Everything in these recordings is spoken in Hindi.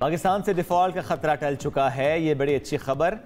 पाकिस्तान से डिफॉल्ट का खतरा टल चुका है, ये बड़ी अच्छी खबर।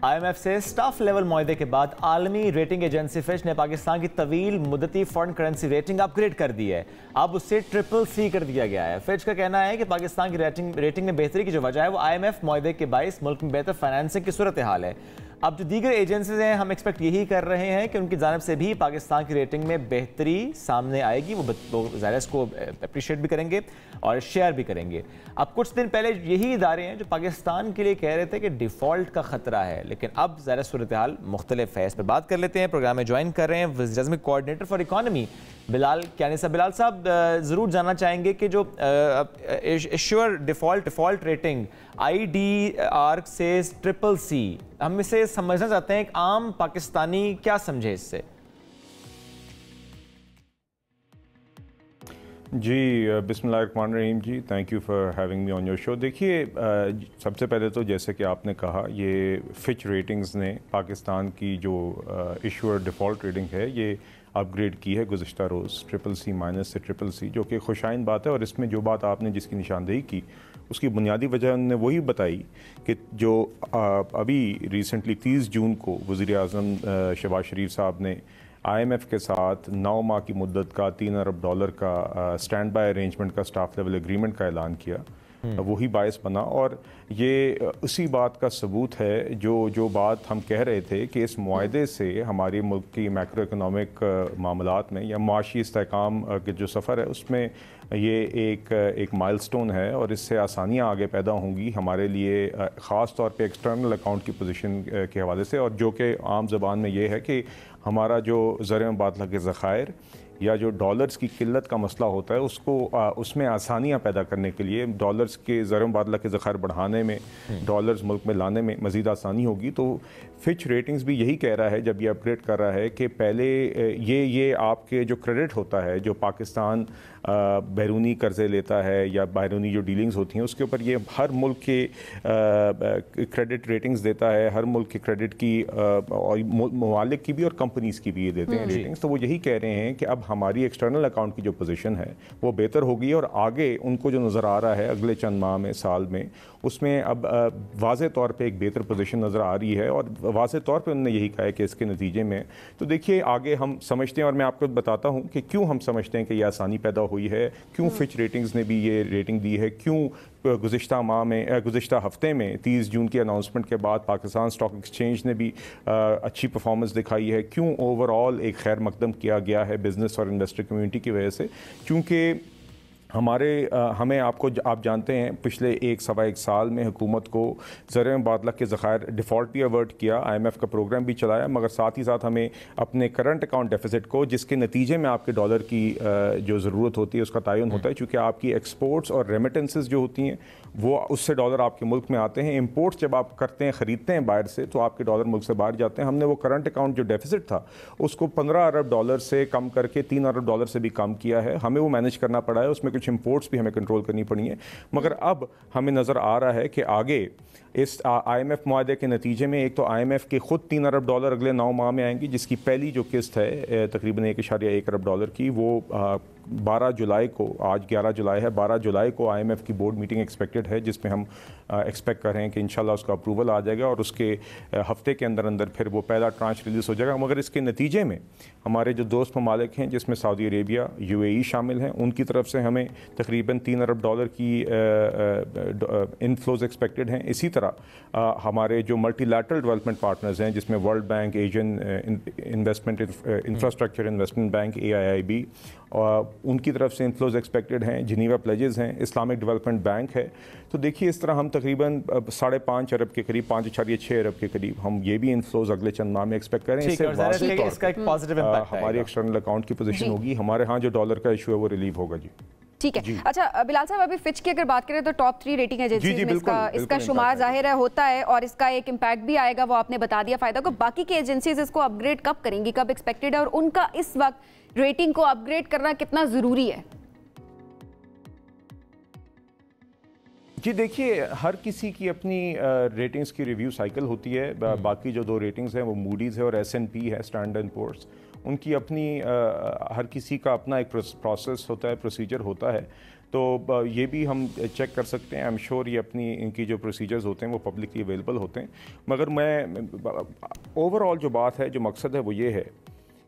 IMF से स्टाफ लेवल मुआहदे के बाद आलमी रेटिंग एजेंसी फिच ने पाकिस्तान की तवील मुद्दती फॉरेन करेंसी रेटिंग अपग्रेड कर दी है। अब उससे CCC कर दिया गया है। फिच का कहना है कि पाकिस्तान की रेटिंग में बेहतरी की जो वजह है वो IMF मुआहदे के बाइस मुल्क में बेहतर फाइनेंसिंग की सूरत हाल है। अब जो दीगर एजेंसीज हैं, हम एक्सपेक्ट यही कर रहे हैं कि उनकी जानिब से भी पाकिस्तान की रेटिंग में बेहतरी सामने आएगी। वो ज़ाहिर इसको अप्रिशिएट भी करेंगे और शेयर भी करेंगे। अब कुछ दिन पहले यही इदारे हैं जो पाकिस्तान के लिए कह रहे थे कि डिफ़ॉल्ट का ख़तरा है, लेकिन अब ज़ाहिर सूरत हाल मुख्तलिफ है। इस पर बात कर लेते हैं। प्रोग्राम में ज्वाइन कर रहे हैं वज़ीर-ए-आज़म coordinator for economy Bilal Kiyani साहब। बिलाल साहब, ज़रूर जानना चाहेंगे कि जो इश्योर डिफ़ॉल्ट रेटिंग IDR से CCC, हम इसे समझना चाहते हैं एक आम पाकिस्तानी क्या समझे इससे। जी बिस्मिल्लाहिर्रहमानिर्रहीम जी, thank you for having me on your show. देखिए, सबसे पहले तो जैसे कि आपने कहा, ये फिच रेटिंग्स ने पाकिस्तान की जो इशूअर डिफ़ॉल्ट रेटिंग है ये अपग्रेड की है गुज़िश्ता रोज़ CCC माइनस से CCC, जो कि खुशाइन बात है। और इसमें जो बात आपने जिसकी निशानदेही की उसकी बुनियादी वजह उन्होंने वही बताई कि जो अभी रिसेंटली 30 जून को वज़ीर-ए-आज़म शहबाज शरीफ साहब ने IMF के साथ 9 माह की मुद्दत का $3 अरब का स्टैंड बाय अरेंजमेंट का स्टाफ लेवल एग्रीमेंट का ऐलान किया, वही बायस बना। और ये उसी बात का सबूत है जो बात हम कह रहे थे कि इस मुआहदे से हमारे मुल्क की मैक्रो इकनॉमिक मामलात में या माशी इस्तेहकाम के जो सफ़र है उसमें ये एक माइलस्टोन है और इससे आसानियाँ आगे पैदा होंगी हमारे लिए, ख़ास तौर पे एक्सटर्नल अकाउंट की पोजीशन के हवाले से। और जो कि आम ज़बान में ये है कि हमारा जो ज़र मुबादला के ज़खायर या जो डॉलर्स की किल्लत का मसला होता है उसको उसमें आसानियाँ पैदा करने के लिए, डॉलर्स के ज़र मुबादला के ज़खायर बढ़ाने में, डॉलर्स मुल्क में लाने में मज़ीद आसानी होगी। तो फिच रेटिंग्स भी यही कह रहा है जब ये अपग्रेड कर रहा है कि पहले ये आपके जो क्रेडिट होता है, जो पाकिस्तान बैरूनी कर्ज़े लेता है या बैरूनी जो डीलिंग्स होती हैं उसके ऊपर ये हर मुल्क के क्रेडिट रेटिंग्स देता है, हर मुल्क के क्रेडिट की और ममालिक की भी और कंपनीज़ की भी ये देते हैं रेटिंग्स। तो वो यही कह रहे हैं कि अब हमारी एक्सटर्नल अकाउंट की जो पोजीशन है वो बेहतर होगी और आगे उनको जो नज़र आ रहा है अगले चंद माह में, साल में, उसमें अब वाज़े तौर पे एक बेहतर पोजीशन नज़र आ रही है। और वाज़े तौर पे उन्होंने यही कहा है कि इसके नतीजे में तो देखिए आगे हम समझते हैं, और मैं आपको बताता हूँ कि क्यों हम समझते हैं कि यह आसानी पैदा हुई है, क्यों फिच रेटिंग्स ने भी ये रेटिंग दी है, क्यों गुज़िश्ता हफ्ते में 30 जून की अनाउंसमेंट के बाद पाकिस्तान स्टॉक एक्सचेंज ने भी अच्छी परफॉर्मेंस दिखाई है, क्यों ओवरऑल एक खैर मकदम किया गया है बिज़नेस और इन्वेस्टर कम्युनिटी की वजह से। क्योंकि हमें आप जानते हैं पिछले 1-1.25 साल में हुकूमत को ज़र मुबादला के ज़खायर डिफ़ॉल्ट भी अवर्ट किया, IMF का प्रोग्राम भी चलाया, मगर साथ ही साथ हमें अपने करंट अकाउंट डेफिसिट को, जिसके नतीजे में आपके डॉलर की जो ज़रूरत होती है उसका तयन होता है, चूँकि आपकी एक्सपोर्ट्स और रेमिटेंसेस जो होती हैं वो उससे डॉलर आपके मुल्क में आते हैं। इंपोर्ट्स जब आप करते हैं, ख़रीदते हैं बाहर से, तो आपके डॉलर मुल्क से बाहर जाते हैं। हमने वो करंट अकाउंट जो डेफिसिट था उसको $15 अरब से कम करके $3 अरब से भी कम किया है। हमें वो मैनेज करना पड़ा है, उसमें कुछ इंपोर्ट्स भी हमें कंट्रोल करनी पड़ी हैं। मगर अब हमें नज़र आ रहा है कि आगे इस IMF मुआहदे के नतीजे में एक तो IMF के खुद $3 अरब अगले 9 माह में आएंगी, जिसकी पहली जो किस्त है तकरीबन $1.1 अरब की, वो 12 जुलाई को, आज 11 जुलाई है, 12 जुलाई को IMF की बोर्ड मीटिंग एक्सपेक्टेड है, जिसमें हम एक्सपेक्ट कर रहे हैं कि इंशाल्लाह उसका अप्रूवल आ जाएगा और उसके हफ्ते के अंदर अंदर फिर वो पहला ट्रांच रिलीज़ हो जाएगा। मगर इसके नतीजे में हमारे जो दोस्त ममालिक हैं, जिसमें सऊदी अरेबिया, UAE शामिल हैं, उनकी तरफ से हमें तकरीबन $3 अरब की इनफ्लोज एक्सपेक्टेड हैं। इसी तरह हमारे जो मल्टीलैटरल डेवलपमेंट पार्टनर्स हैं, जिसमें world bank, Asian investment infrastructure investment bank AIIB, उनकी तरफ से इनफ्लोज एक्सपेक्टेड हैं, जिनीवा प्लेजेस हैं, इस्लामिक डेवलपमेंट बैंक है। तो देखिए इस तरह हम तकरीबन 5.5 अरब के करीब, 5.6 अरब के करीब हम ये भी इनफ्लोज अगले चंद माह में एक्सपेक्ट करें। इससे हमारी एक्सटर्नल अकाउंट की पोजीशन होगी, हमारे यहाँ जो डॉलर का इशू है वो रिलीव होगा। जी ठीक है। अच्छा बिलाल साहब, अभी फिच की अगर बात करें तो टॉप 3 रेटिंग एजेंसीज में इसका शुमार जाहिर है होता है और इसका एक इम्पैक्ट भी आएगा, वो आपने बता दिया फायदा को। बाकी की एजेंसीज इसको अपग्रेड कब करेंगी, कब एक्सपेक्टेड है, और उनका इस वक्त रेटिंग को अपग्रेड करना कितना ज़रूरी है? जी देखिए, हर किसी की अपनी रेटिंग्स की रिव्यू साइकिल होती है। बाकी जो 2 रेटिंग्स हैं वो मूडीज़ है और S&P है, स्टैंडर्ड एंड पुअर्स। उनकी अपनी हर किसी का अपना एक प्रोसेस होता है, प्रोसीजर होता है। तो ये भी हम चेक कर सकते हैं। आई एम श्योर ये अपनी इनकी जो प्रोसीजर्स होते हैं वो पब्लिकली अवेलेबल होते हैं। मगर मैं ओवरऑल जो बात है, जो मकसद है वो ये है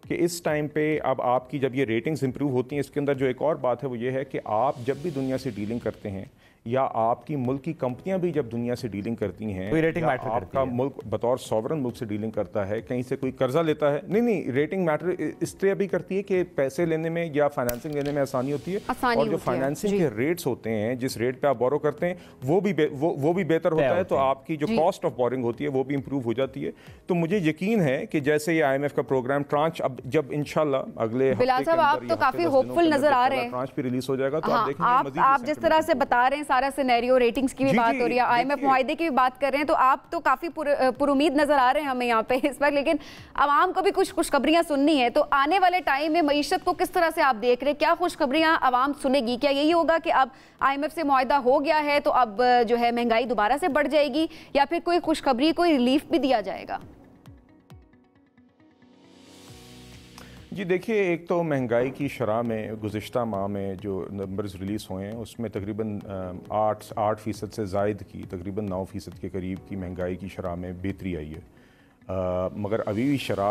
कि इस टाइम पे अब आपकी जब ये रेटिंग्स इंप्रूव होती हैं, इसके अंदर जो एक और बात है वो ये है कि आप जब भी दुनिया से डीलिंग करते हैं या आपकी मुल्क की कंपनियां भी जब दुनिया से डीलिंग करती हैं, रेटिंग मैटर आपका मुल्क बतौर सॉवरन मुल्क से डीलिंग करता है, कहीं से कोई कर्जा लेता है, नहीं रेटिंग मैटर इसलिए भी करती है कि पैसे लेने में या फाइनेंसिंग लेने में आसानी होती है, और जो फाइनेंसिंग के रेट्स होते हैं, जिस रेट पे आप बोरो करते हैं वो भी बेहतर होता है, तो आपकी जो कॉस्ट ऑफ बोरिंग होती है वो भी इंप्रूव हो जाती है। तो मुझे यकीन है कि जैसे ये IMF का प्रोग्राम ट्रांच अब जब इंशाल्लाह अगले बिलाल साहब आप तो काफी होपफुल नजर आ रहे हैं, ट्रांच भी रिलीज हो जाएगा, तो आप देखेंगे आप जिस तरह से बता रहे हैं सारा सिनेरियो, रेटिंग्स की भी बात हो रही है, IMF मुआहदे की भी बात कर रहे हैं, तो आप तो काफी पुरुमीद नजर आ रहे हैं हमें यहाँ पे इस वक्त। लेकिन आवाम को भी कुछ खुशखबरियां सुननी है, तो आने वाले टाइम में मईशत को किस तरह से आप देख रहे हैं? क्या खुशखबरियां आवाम सुनेगी? क्या यही होगा कि अब IMF से मुआहदा हो गया है तो अब जो है महंगाई दोबारा से बढ़ जाएगी, या फिर कोई खुशखबरी, कोई रिलीफ भी दिया जाएगा? जी देखिए, एक तो महंगाई की शरह में गुज़िश्ता माह में जो नंबर्स रिलीज़ हुए हैं उसमें तकरीबन 8% से ज़ायद की, तकरीबन 9% के करीब की महंगाई की शरह में बेहतरी आई है। मगर अभी भी शरह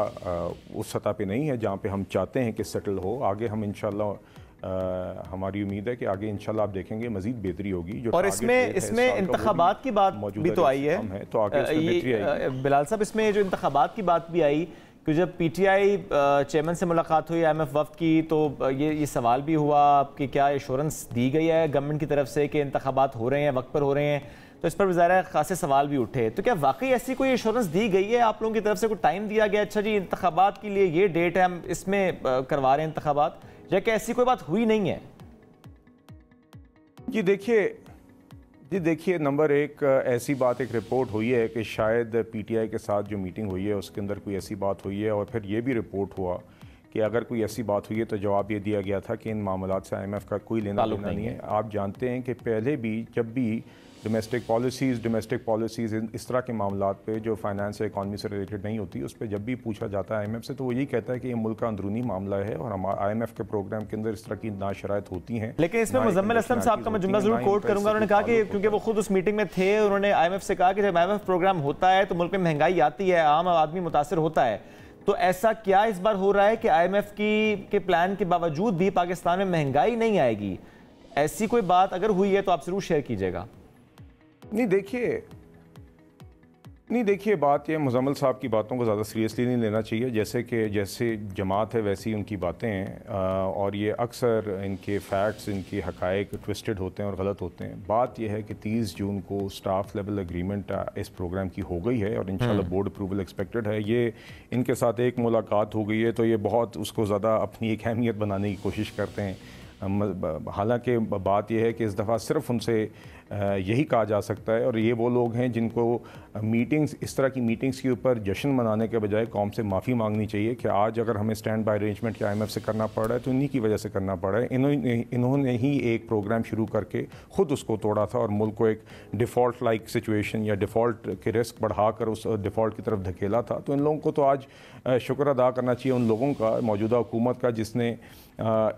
उस सतह पे नहीं है जहाँ पे हम चाहते हैं कि सेटल हो। आगे हम इंशाल्लाह हमारी उम्मीद है कि आगे इंशाल्लाह आप देखेंगे मज़ीद बेहतरी होगी। जो और इसमें इंतखाबात की बात भी तो आई है, तो आगे इसमें बेहतरी आएगी। बिलाल साहब, इसमें जो इंतखाबात की बात भी आई कि जब PTI चेयरमैन से मुलाकात हुई IMF वफ्द की, तो ये सवाल भी हुआ कि क्या एश्योरेंस दी गई है गवर्नमेंट की तरफ से कि इंतखाबात हो रहे हैं, वक्त पर हो रहे हैं, तो इस पर ज़ाहिर खासे सवाल भी उठे। तो क्या वाकई ऐसी कोई एश्योरेंस दी गई है आप लोगों की तरफ से? कोई टाइम दिया गया, अच्छा जी इंतखाबात के लिए ये डेट है, हम इसमें करवा रहे हैं इंतखाबात, या क्या ऐसी कोई बात हुई नहीं है? जी देखिए, नंबर एक ऐसी बात, एक रिपोर्ट हुई है कि शायद PTI के साथ जो मीटिंग हुई है उसके अंदर कोई ऐसी बात हुई है, और फिर ये भी रिपोर्ट हुआ कि अगर कोई ऐसी बात हुई है तो जवाब ये दिया गया था कि इन मामलात से IMF का कोई लेना देना नहीं है। आप जानते हैं कि पहले भी जब भी डोमेस्टिक पॉलिसीज़ इस तरह के मामलात पे जो फाइनेंस या इकॉनमी से रिलेटेड नहीं होती, उस पर जब भी पूछा जाता है IMF से, तो वो यही कहता है कि ये मुल्क का अंदरूनी मामला है और हमारा IMF के प्रोग्राम के अंदर इस तरह की नाशराइत होती हैं। लेकिन इसमें मुजम्मिल असलम साहब का मैं जुमला जरूर कोट करूंगा, उन्होंने कहा कि क्योंकि वो खुद उस मीटिंग में थे, उन्होंने IMF से कहा कि जब IMF प्रोग्राम होता है तो मुल्क में महंगाई आती है, आम आदमी मुतासर होता है, तो ऐसा क्या इस बार हो रहा है कि IMF के प्लान के बावजूद भी पाकिस्तान में महंगाई नहीं आएगी? ऐसी कोई बात अगर हुई है तो आप जरूर शेयर कीजिएगा। नहीं देखिए बात यह, मुजम्मिल साहब की बातों को ज़्यादा सीरियसली नहीं लेना चाहिए। जैसे जमात है वैसी उनकी बातें हैं, और ये अक्सर इनके फैक्ट्स, इनके हक़ाइक़ ट्विस्टेड होते हैं और गलत होते हैं। बात यह है कि 30 जून को स्टाफ लेवल एग्रीमेंट इस प्रोग्राम की हो गई है और इंशाल्लाह बोर्ड अप्रूवल एक्सपेक्टेड है। ये इनके साथ एक मुलाकात हो गई है, तो ये बहुत उसको ज़्यादा अपनी एक अहमियत बनाने की कोशिश करते हैं। हालांकि बात यह है कि इस दफ़ा सिर्फ उनसे यही कहा जा सकता है, और ये वो लोग हैं जिनको मीटिंग्स, इस तरह की मीटिंग्स के ऊपर जश्न मनाने के बजाय कौम से माफ़ी मांगनी चाहिए कि आज अगर हमें स्टैंड बाय अरेंजमेंट या IMF से करना पड़ रहा है तो इन्हीं की वजह से करना पड़ रहा है। इन्होंने ही एक प्रोग्राम शुरू करके ख़ुद उसको तोड़ा था और मुल्क को एक डिफ़ॉल्ट लाइक सिचुएशन या डिफ़ॉल्ट के रिस्क बढ़ाकर उस डिफ़ॉल्ट की तरफ धकेला था। तो इन लोगों को तो आज शुक्र अदा करना चाहिए उन लोगों का, मौजूदा हुकूमत का, जिसने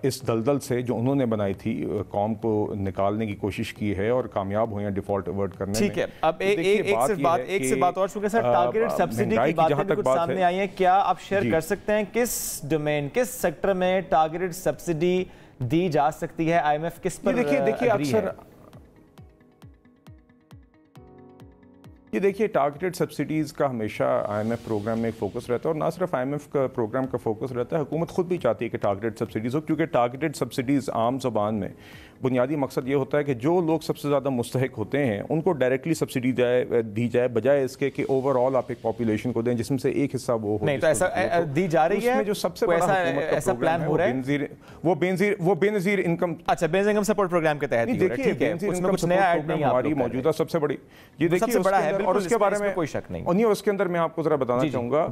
इस दलदल से जो उन्होंने बनाई थी कौम को निकालने की कोशिश की है और कामयाब हुए हैं डिफॉल्ट अवर्ट करने में। ठीक है, अब एक से बात और, चूंकि सर टारगेटेड सब्सिडी की बातें भी कुछ सामने आई है, क्या आप शेयर कर सकते हैं किस डोमेन, किस सेक्टर में टारगेटेड सब्सिडी दी जा सकती है? IMF किस पर देखिए अक्सर ये देखिए टारगेटेड सब्सिडीज़ का हमेशा IMF प्रोग्राम में एक फोकस रहता है, और ना सिर्फ IMF का प्रोग्राम का फोकस रहता है, हुकूमत खुद भी चाहती है कि टारगेटेड सब्सिडीज़ हो, क्योंकि टारगेटेड सब्सिडीज़ आम ज़बान में बुनियादी मकसद ये होता है कि जो लोग सबसे ज़्यादा मुस्तहिक होते हैं उनको डायरेक्टली सब्सिडी दी जाए, बजाय इसके कि ओवरऑल आप एक पॉपुलेशन को दें जिसमें से एक हिस्सा वो हो। नहीं, तो ऐसा दी जा रही है, जो सबसे बड़ा ऐसा प्लान हो रहा है वो बेनज़ीर इनकम, अच्छा बेनज़ीर इनकम सपोर्ट प्रोग्राम के तहत। देखिए उसमें कुछ नया ऐड नहीं, हमारी मौजूदा सबसे बड़ी, ये देखिए बड़ा है, और उसके बारे में कोई शक नहीं। और उसके अंदर मैं आपको जरा बताना चाहूँगा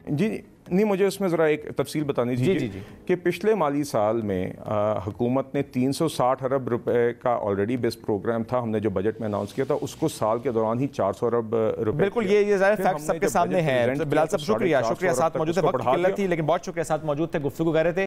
जी नहीं, मुझे उसमें ज़रा एक तफसील बतानी दीजिए कि पिछले माली साल में हुकूमत ने 360 अरब रुपए का ऑलरेडी बेस्ट प्रोग्राम था, हमने जो बजट में अनाउंस किया था उसको साल के दौरान ही 400 अरब रुपए। बिल्कुल, ये ज़ाहिर फैक्ट सबके सामने है। बिलाल साहब शुक्रिया, साथ मौजूद थे, वक्त की किल्लत थी लेकिन बहुत शुक्रिया, साथ मौजूद थे, गुफ्तगू कर रहे थे।